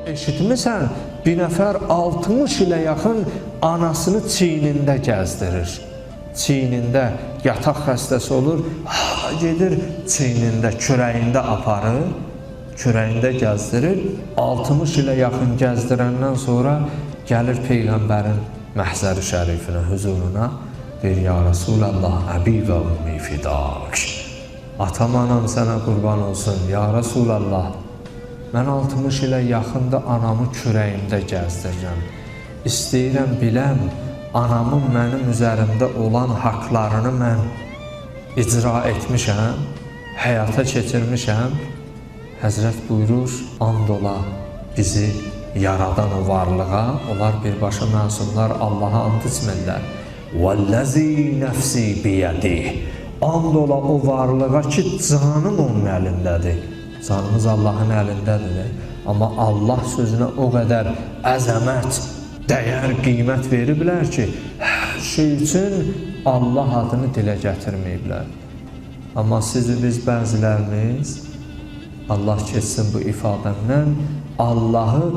Eşitmisən, bir nəfər 60 ilə yaxın anasını çiynində gəzdirir. Çiynində yataq xəstəsi olur, gedir çiynində, kürəyində aparır, kürəyində gəzdirir. 60 ilə yaxın gəzdirəndən sonra gəlir Peyğəmbərin məhzəri şərifinə, huzuruna, deyir, ya Rasulallah, əbi və ümmi fidak. Atam, anam sənə qurban olsun, ya Rasulallah. Mən 60 ilə yaxında anamı kürəyimdə gəzdirirəm. İstəyirəm biləm, anamın mənim üzərimdə olan haqlarını mən icra etmişəm, həyata keçirmişəm. Həzrət buyurur, and ola bizi yaradan o varlığa, onlar birbaşa məsumlar Allaha and içmirlər. وَالَّذِي نَفْسِي بِيَدِهِ And ola o varlığa ki, canım onun əlindədir. Canımız Allahın əlindədir. Amma Allah sözünə o qədər əzəmət, dəyər, qiymət veriblər ki, hər şey üçün Allah adını dilə gətirməyiblər. Amma sizi biz bəzilərimiz, Allah keçsin bu ifadəmdən, Allahı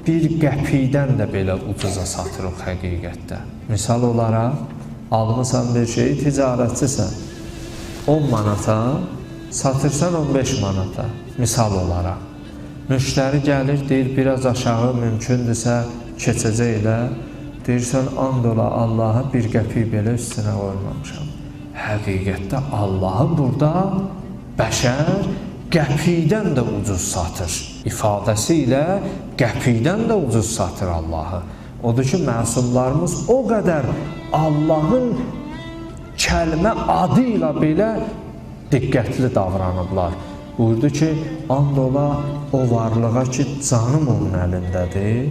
bir qəpikdən də belə ucuza satırıq həqiqətdə. Misal olaraq, almısan bir şeyi, ticarətçisən, 10 manata, satırsan 15 manata, misal olaraq. Müştəri gəlir, deyir, biraz aşağı mümkündürsə keçəcəklə, deyirsən, and ola Allaha bir qəpik belə üstünə qoymamışam. Həqiqətdə Allahı burada bəşər qəpikdən də ucuz satır. İfadəsi ilə qəpikdən də ucuz satır Allahı. Odur ki, məsumlarımız o qədər Allahın kəlmə adı ilə belə diqqətli davranıblar. Buyurdu ki, and ola o varlığa ki, canım onun əlindədir.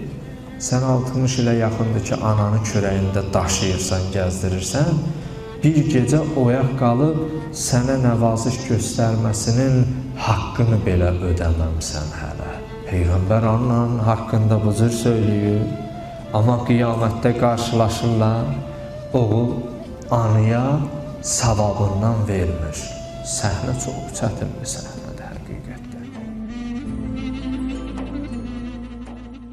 Sən 60 ilə yaxındır ki, ananı kürəyində daşıyırsan, gəzdirirsən. Bir gecə oyaq qalıb sənə nəvaziş göstərməsinin haqqını belə ödəməmsən hələ. Peyğəmbər ananın haqqında bu cür söyləyir. Amma qiyamətdə qarşılaşırlar, oğul anıya savabından vermir. Səhnə çox çətin bir səhnədir həqiqətdə.